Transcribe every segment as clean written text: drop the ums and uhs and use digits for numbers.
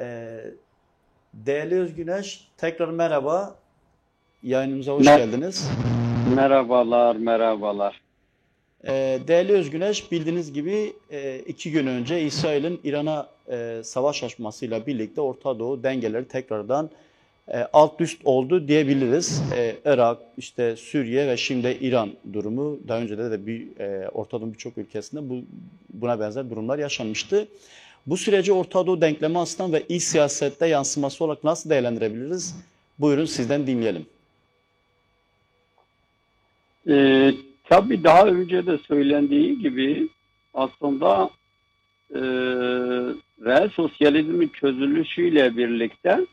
Ee, Değerli Özgüneş, tekrar merhaba. Yayınımıza hoş Me- geldiniz. Merhabalar, merhabalar. Değerli Özgüneş, bildiğiniz gibi 2 gün önce İsrail'in İran'a savaş açmasıyla birlikte Orta Doğu dengeleri tekrardan alt üst oldu diyebiliriz. Irak, işte Suriye ve şimdi İran durumu, daha önce de Orta Doğu'nun birçok ülkesinde buna benzer durumlar yaşanmıştı. Bu süreci Orta Doğu denklemi açısından ve iç siyasette yansıması olarak nasıl değerlendirebiliriz? Buyurun sizden dinleyelim. Ee, tabii daha önce de söylendiği gibi aslında e, reel sosyalizmin çözülüşüyle birlikte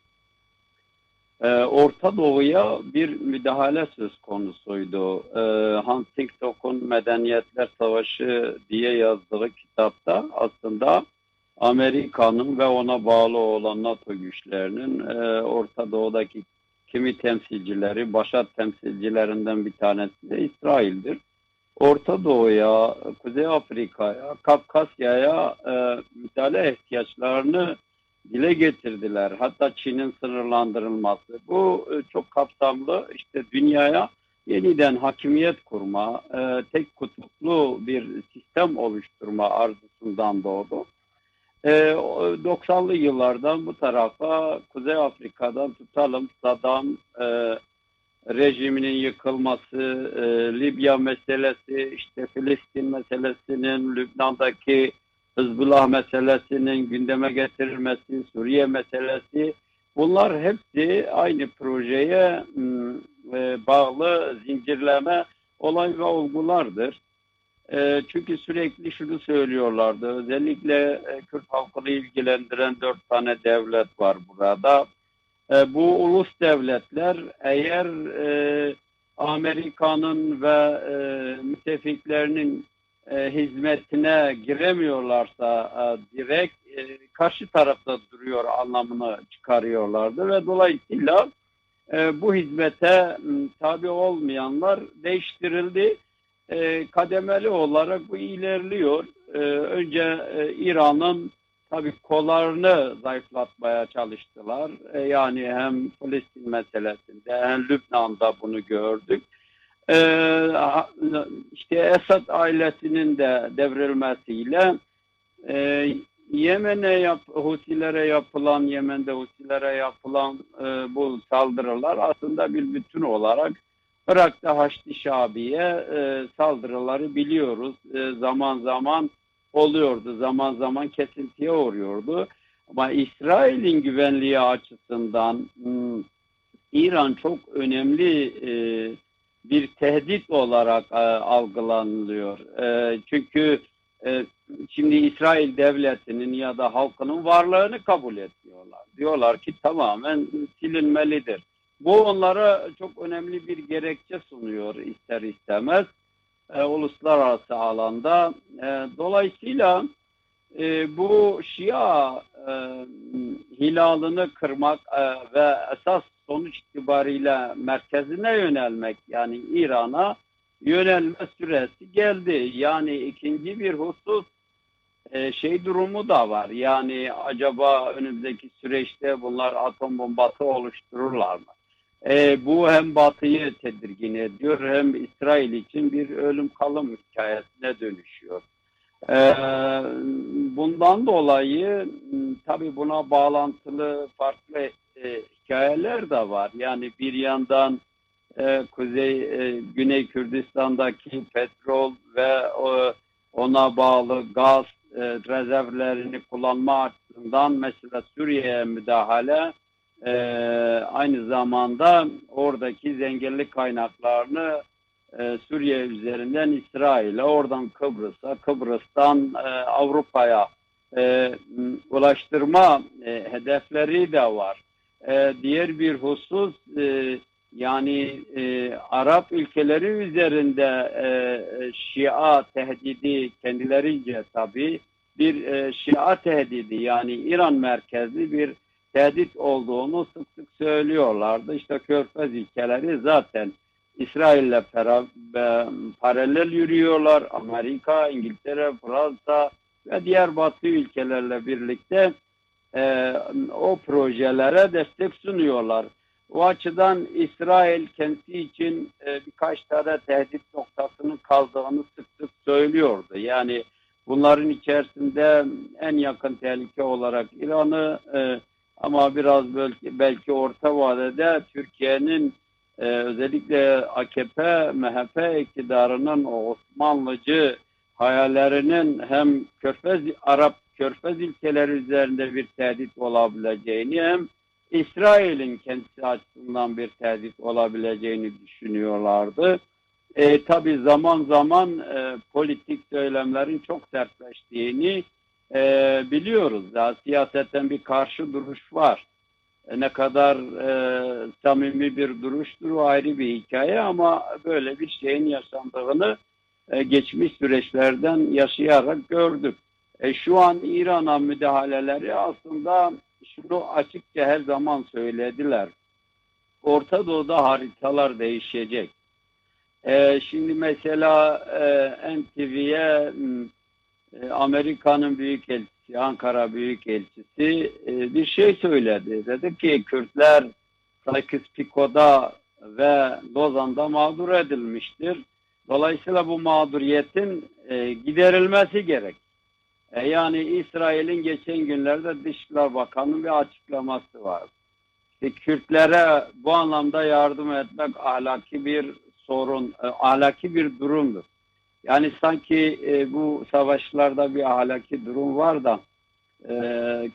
Orta Doğu'ya bir müdahale söz konusuydu. Hans Tingtok'un Medeniyetler Savaşı diye yazdığı kitapta aslında Amerika'nın ve ona bağlı olan NATO güçlerinin Orta Doğu'daki kimi temsilcileri, başat temsilcilerinden bir tanesi de İsrail'dir. Orta Doğu'ya, Kuzey Afrika'ya, Kafkasya'ya müdahale ihtiyaçlarını dile getirdiler. Hatta Çin'in sınırlandırılması. Bu çok kapsamlı işte dünyaya yeniden hakimiyet kurma, tek kutuplu bir sistem oluşturma arzusundan doğdu. 90'lı yıllardan bu tarafa Kuzey Afrika'dan tutalım Saddam rejiminin yıkılması, Libya meselesi, işte Filistin meselesinin, Lübnan'daki Hızbullah meselesinin gündeme getirilmesi, Suriye meselesi, bunlar hepsi aynı projeye bağlı zincirleme olay ve olgulardır. Çünkü sürekli şunu söylüyorlardı, özellikle Kürt halkını ilgilendiren 4 tane devlet var burada. Bu ulus devletler eğer Amerika'nın ve müttefiklerinin hizmetine giremiyorlarsa direkt karşı tarafta duruyor anlamını çıkarıyorlardı ve dolayısıyla bu hizmete tabi olmayanlar değiştirildi. Kademeli olarak bu ilerliyor. Önce İran'ın tabii kollarını zayıflatmaya çalıştılar. Yani hem Filistin meselesinde hem Lübnan'da bunu gördük. İşte Esad ailesinin de devrilmesiyle Yemen'de Husilere yapılan bu saldırılar aslında bir bütün olarak Irak'ta Haçlı Şabi'ye saldırıları biliyoruz. Zaman zaman oluyordu, zaman zaman kesintiye uğruyordu. Ama İsrail'in güvenliği açısından İran çok önemli bir tehdit olarak algılanılıyor. Çünkü şimdi İsrail devletinin ya da halkının varlığını kabul etmiyorlar. Diyorlar ki tamamen silinmelidir. Bu onlara çok önemli bir gerekçe sunuyor ister istemez uluslararası alanda. Dolayısıyla bu Şia hilalını kırmak ve esas sonuç itibariyle merkezine yönelmek, yani İran'a yönelme süresi geldi. Yani ikinci bir husus durumu da var. Yani acaba önümüzdeki süreçte bunlar atom bombası oluştururlar mı? Bu hem Batı'yı tedirgin ediyor hem İsrail için bir ölüm kalım hikayesine dönüşüyor. Ee, Bundan dolayı tabii buna bağlantılı farklı hikayeler de var. Yani bir yandan Güney Kürdistan'daki petrol ve ona bağlı gaz rezervlerini kullanma açısından mesela Suriye'ye müdahale, e, aynı zamanda oradaki zenginlik kaynaklarını Suriye üzerinden İsrail'e, oradan Kıbrıs'a, Kıbrıs'tan Avrupa'ya ulaştırma hedefleri de var. Diğer bir husus yani Arap ülkeleri üzerinde Şia tehdidi kendilerince tabii bir Şia tehdidi, yani İran merkezli bir tehdit olduğunu sık sık söylüyorlardı. İşte Körfez ülkeleri zaten İsrail'le paralel yürüyorlar. Amerika, İngiltere, Fransa ve diğer Batı ülkelerle birlikte o projelere destek sunuyorlar. O açıdan İsrail kendisi için birkaç tane tehdit noktasının kaldığını sık sık söylüyordu. Yani bunların içerisinde en yakın tehlike olarak İran'ı, ama biraz belki orta vadede Türkiye'nin, özellikle AKP, MHP iktidarının o Osmanlıcı hayallerinin hem Arap Körfez ülkeleri üzerinde bir tehdit olabileceğini, hem İsrail'in kendisi açısından bir tehdit olabileceğini düşünüyorlardı. Tabii zaman zaman politik söylemlerin çok sertleştiğini biliyoruz. Daha siyasetten bir karşı duruş var. Ne kadar samimi bir duruştur o ayrı bir hikaye, ama böyle bir şeyin yaşandığını geçmiş süreçlerden yaşayarak gördük. Şu an İran'a müdahaleleri aslında şunu açıkça her zaman söylediler. Orta Doğu'da haritalar değişecek. Şimdi mesela NTV'ye Amerika'nın Büyükelçisi, Ankara Büyükelçisi bir şey söyledi. Dedi ki Kürtler Sykes-Picot'da ve Lozan'da mağdur edilmiştir. Dolayısıyla bu mağduriyetin giderilmesi gerek. Yani İsrail'in geçen günlerde Dışişleri Bakanı'nın bir açıklaması var. İşte Kürtlere bu anlamda yardım etmek ahlaki bir sorun, ahlaki bir durumdur. Yani sanki bu savaşlarda bir ahlaki durum var da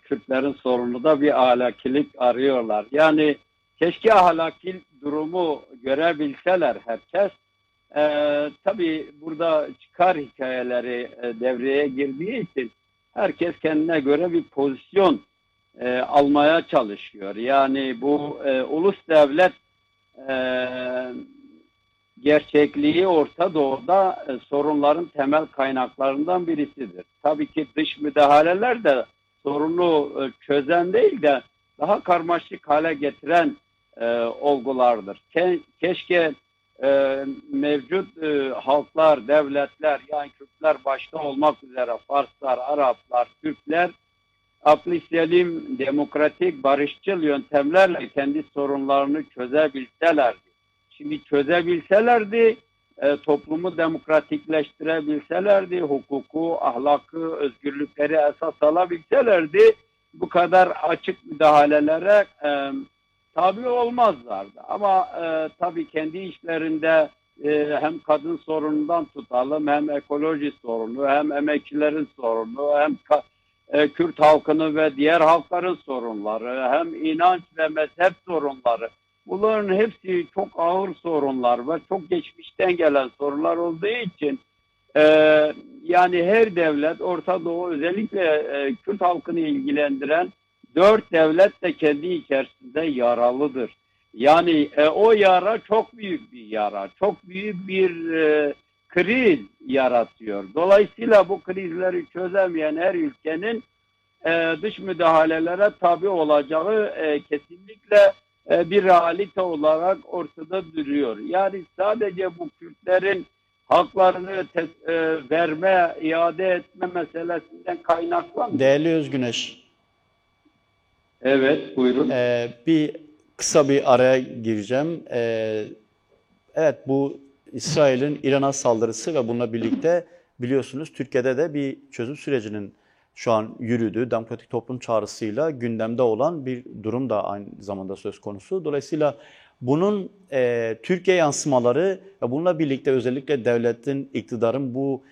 Kürtlerin sorunu da bir ahlakilik arıyorlar. Yani keşke ahlaki durumu görebilseler herkes. Tabii burada çıkar hikayeleri devreye girdiği için herkes kendine göre bir pozisyon almaya çalışıyor. Yani bu ulus devlet gerçekliği Orta Doğu'da sorunların temel kaynaklarından birisidir. Tabii ki dış müdahaleler de sorunu çözen değil de daha karmaşık hale getiren olgulardır. Keşke mevcut halklar, devletler, yani Kürtler başta olmak üzere Farslar, Araplar, Türkler aklı selim, demokratik, barışçıl yöntemlerle kendi sorunlarını çözebilselerdi. Şimdi çözebilselerdi, toplumu demokratikleştirebilselerdi, hukuku, ahlakı, özgürlükleri esas alabilselerdi, bu kadar açık müdahalelere tabi olmazlardı. Ama tabii kendi işlerinde hem kadın sorunundan tutalım, hem ekoloji sorunu, hem emekçilerin sorunu, hem Kürt halkının ve diğer halkların sorunları, hem inanç ve mezhep sorunları. Bunların hepsi çok ağır sorunlar ve çok geçmişten gelen sorunlar olduğu için yani her devlet, Orta Doğu özellikle Kürt halkını ilgilendiren 4 devlet de kendi içerisinde yaralıdır. Yani o yara çok büyük bir yara, çok büyük bir kriz yaratıyor. Dolayısıyla bu krizleri çözemeyen her ülkenin dış müdahalelere tabi olacağı kesinlikle bir realite olarak ortada duruyor. Yani sadece bu Kürtlerin haklarını verme, iade etme meselesinden kaynaklanmıyor. Değerli Özgüneş, evet, buyurun. Kısa bir araya gireceğim. Evet, bu İsrail'in İran'a saldırısı ve bununla birlikte biliyorsunuz Türkiye'de de bir çözüm sürecinin şu an yürüdüğü demokratik toplum çağrısıyla gündemde olan bir durum da aynı zamanda söz konusu. Dolayısıyla bunun Türkiye yansımaları ve bununla birlikte özellikle devletin, iktidarın bu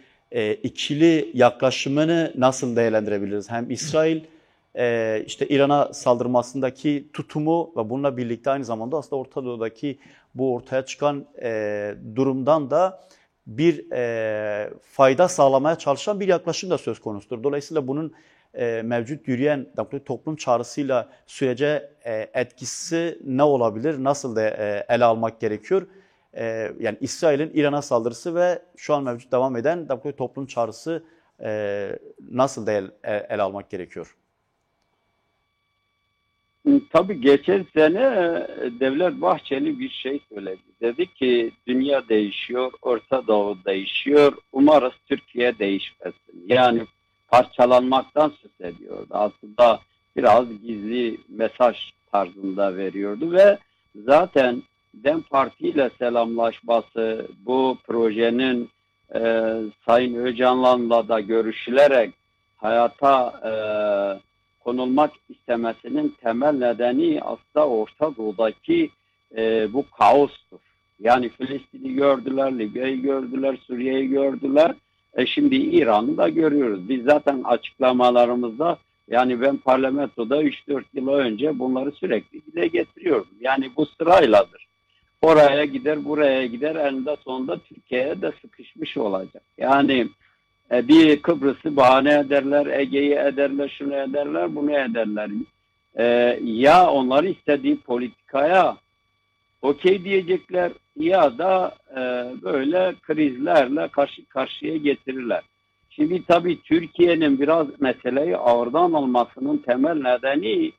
ikili yaklaşımını nasıl değerlendirebiliriz? Hem İsrail işte İran'a saldırmasındaki tutumu ve bununla birlikte aynı zamanda aslında Orta Doğu'daki bu ortaya çıkan durumdan da bir fayda sağlamaya çalışan bir yaklaşım da söz konusudur. Dolayısıyla bunun mevcut yürüyen demokratik toplum çağrısıyla sürece etkisi ne olabilir? Nasıl da ele almak gerekiyor? Yani İsrail'in İran'a saldırısı ve şu an mevcut devam eden demokratik toplum çağrısı nasıl da ele almak gerekiyor? Tabii geçen sene Devlet Bahçeli bir şey söyledi. Dedi ki dünya değişiyor, Orta Doğu değişiyor, umarız Türkiye değişmesin. Yani parçalanmaktan söz ediyordu. Aslında biraz gizli mesaj tarzında veriyordu ve zaten DEM Parti ile selamlaşması, bu projenin Sayın Öcalan'la da görüşülerek hayata konulmak istemesinin temel nedeni aslında Orta Doğu'daki bu kaostur. Yani Filistin'i gördüler, Libya'yı gördüler, Suriye'yi gördüler. Şimdi İran'ı da görüyoruz. Biz zaten açıklamalarımızda, yani ben parlamentoda 3-4 yıl önce bunları sürekli dile getiriyorum. Yani bu sırayladır. Oraya gider, buraya gider, eninde sonunda Türkiye'ye de sıkışmış olacak. Yani bir Kıbrıs'ı bahane ederler, Ege'yi ederler, şunu ederler, bunu ederler. Ya onları istediği politikaya okey diyecekler ya da böyle krizlerle karşı karşıya getirirler. Şimdi tabii Türkiye'nin biraz meseleyi ağırdan almasının temel nedeni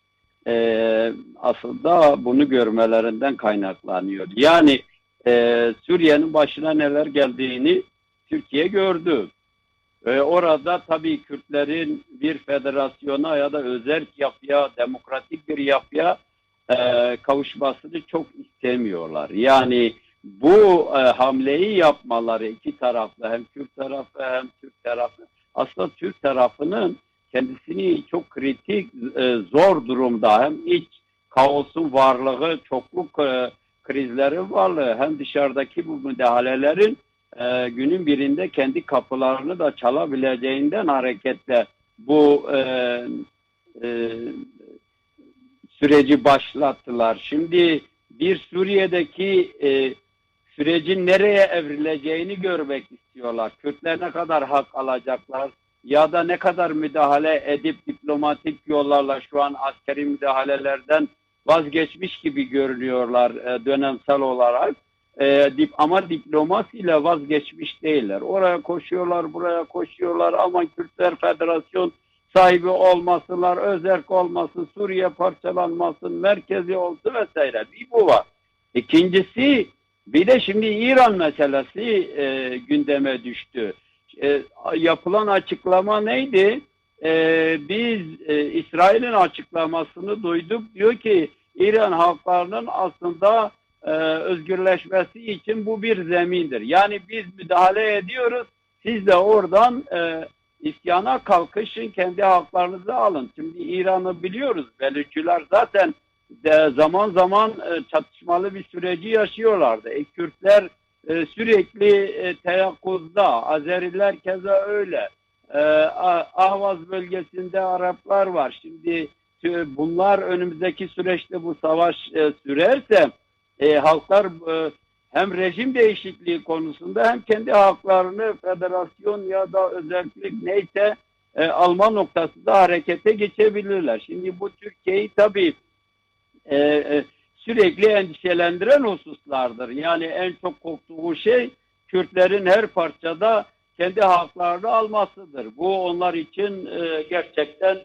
aslında bunu görmelerinden kaynaklanıyor. Yani Suriye'nin başına neler geldiğini Türkiye gördü. Orada tabii Kürtlerin bir federasyona ya da özerk yapıya, demokratik bir yapıya kavuşmasını çok istemiyorlar. Yani bu hamleyi yapmaları iki taraflı, hem Kürt tarafı hem Türk tarafı, aslında Türk tarafının kendisini çok kritik, zor durumda, hem iç kaosun varlığı, çokluk krizleri varlığı, hem dışarıdaki bu müdahalelerin günün birinde kendi kapılarını da çalabileceğinden hareketle bu süreci başlattılar. Şimdi bir Suriye'deki sürecin nereye evrileceğini görmek istiyorlar. Kürtler ne kadar hak alacaklar ya da ne kadar müdahale edip diplomatik yollarla şu an askeri müdahalelerden vazgeçmiş gibi görünüyorlar dönemsel olarak. Ama diplomasiyle vazgeçmiş değiller. Oraya koşuyorlar, buraya koşuyorlar. Ama Kürtler Federasyon sahibi olmasınlar, özerk olmasın, Suriye parçalanmasın, merkezi olsun vesaire. Bir bu var. İkincisi, bir de şimdi İran meselesi gündeme düştü. Yapılan açıklama neydi? Biz İsrail'in açıklamasını duyduk. Diyor ki İran halklarının aslında özgürleşmesi için bu bir zemindir. Yani biz müdahale ediyoruz. Siz de oradan isyana kalkışın, kendi haklarınızı alın. Şimdi İran'ı biliyoruz. Belirtiler zaten zaman zaman çatışmalı bir süreci yaşıyorlardı. Kürtler sürekli teyakkuzda. Azeriler keza öyle. Ahvaz bölgesinde Araplar var. Şimdi bunlar önümüzdeki süreçte bu savaş sürerse halklar hem rejim değişikliği konusunda hem kendi haklarını federasyon ya da özellik neyse alma noktasında harekete geçebilirler. Şimdi bu Türkiye'yi tabii sürekli endişelendiren hususlardır. Yani en çok korktuğu şey Kürtlerin her parçada kendi haklarını almasıdır. Bu onlar için gerçekten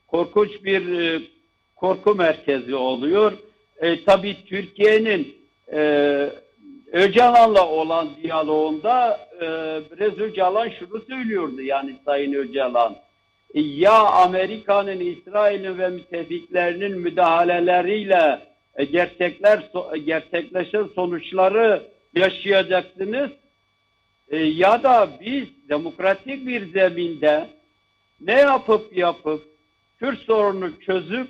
korkunç bir korku merkezi oluyor. Tabii Türkiye'nin Öcalan'la olan diyaloğunda biraz Öcalan şunu söylüyordu, yani Sayın Öcalan. Ya Amerika'nın, İsrail'in ve müttefiklerinin müdahaleleriyle gerçekleşen sonuçları yaşayacaksınız. Ya da biz demokratik bir zeminde ne yapıp Kürt sorununu çözüp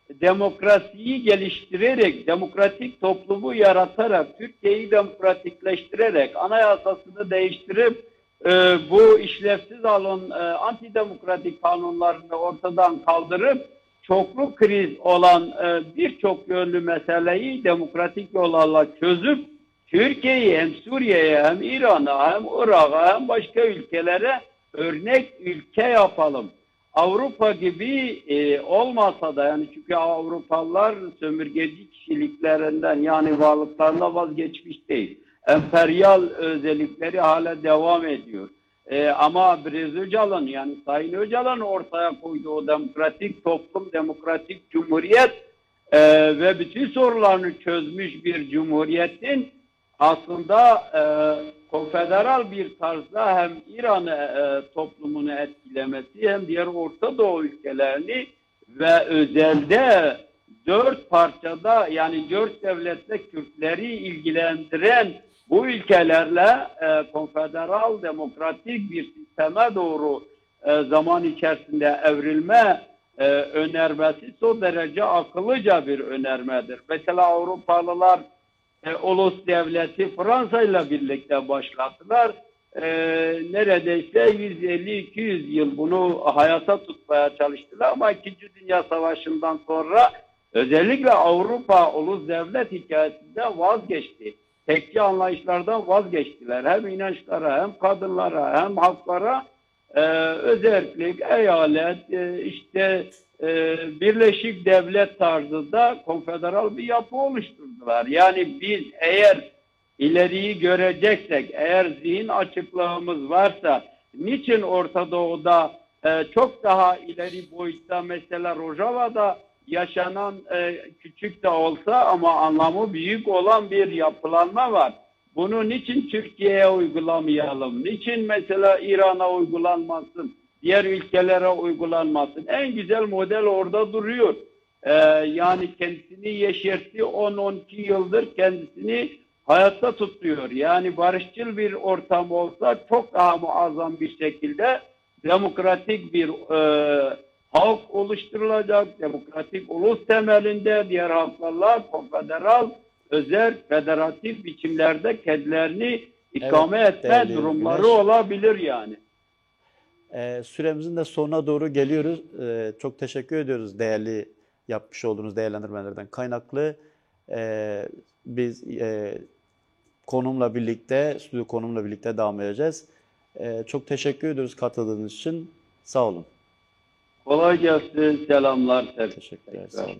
demokrasiyi geliştirerek, demokratik toplumu yaratarak, Türkiye'yi demokratikleştirerek, anayasasını değiştirip bu işlevsiz antidemokratik kanunlarını ortadan kaldırıp çoklu kriz olan birçok yönlü meseleyi demokratik yollarla çözüp Türkiye'yi hem Suriye'ye hem İran'a hem Irak'a hem başka ülkelere örnek ülke yapalım. Avrupa gibi olmasa da, yani çünkü Avrupalılar sömürgeci kişiliklerinden, yani varlıklarına vazgeçmiş değil. Emperyal özellikleri hala devam ediyor. Ama Brez Öcalan, yani Sayın Öcalan ortaya koyduğu o demokratik toplum, demokratik cumhuriyet ve bütün sorularını çözmüş bir cumhuriyetin aslında konfederal bir tarzda hem İran toplumunu etkilemesi hem diğer Orta Doğu ülkelerini ve özelde 4 parçada, yani 4 devlette Kürtleri ilgilendiren bu ülkelerle konfederal demokratik bir sisteme doğru zaman içerisinde evrilme önermesi son derece akıllıca bir önermedir. Mesela Avrupalılar Ulus Devleti Fransa ile birlikte başlattılar. Neredeyse 150-200 yıl bunu hayata tutmaya çalıştılar ama 2. Dünya Savaşı'ndan sonra özellikle Avrupa Ulus Devlet hikayesinde vazgeçti. Tekçi anlayışlardan vazgeçtiler. Hem inançlara, hem kadınlara, hem halklara özellikle eyalet, Birleşik Devlet tarzında konfederal bir yapı oluşturdular. Yani biz eğer ileriyi göreceksek, eğer zihin açıklığımız varsa, niçin Orta Doğu'da çok daha ileri boyutta, mesela Rojava'da yaşanan küçük de olsa ama anlamı büyük olan bir yapılanma var. Bunu niçin Türkiye'ye uygulamayalım? Niçin mesela İran'a uygulanmasın? Diğer ülkelere uygulanmasın? En güzel model orada duruyor. Yani kendisini yeşertti, 10-12 yıldır kendisini hayatta tutuyor. Yani barışçıl bir ortam olsa çok daha muazzam bir şekilde demokratik bir halk oluşturulacak. Demokratik ulus temelinde diğer halklarla konfederal, özel, federatif biçimlerde kendilerini ikame etme durumları olabilir yani. Süremizin de sonuna doğru geliyoruz. Çok teşekkür ediyoruz değerli yapmış olduğunuz değerlendirmelerden kaynaklı. Biz konumla birlikte, stüdyo konumla birlikte devam edeceğiz. Çok teşekkür ediyoruz katıldığınız için. Sağ olun. Kolay gelsin. Selamlar. Teşekkürler. Sağ olun.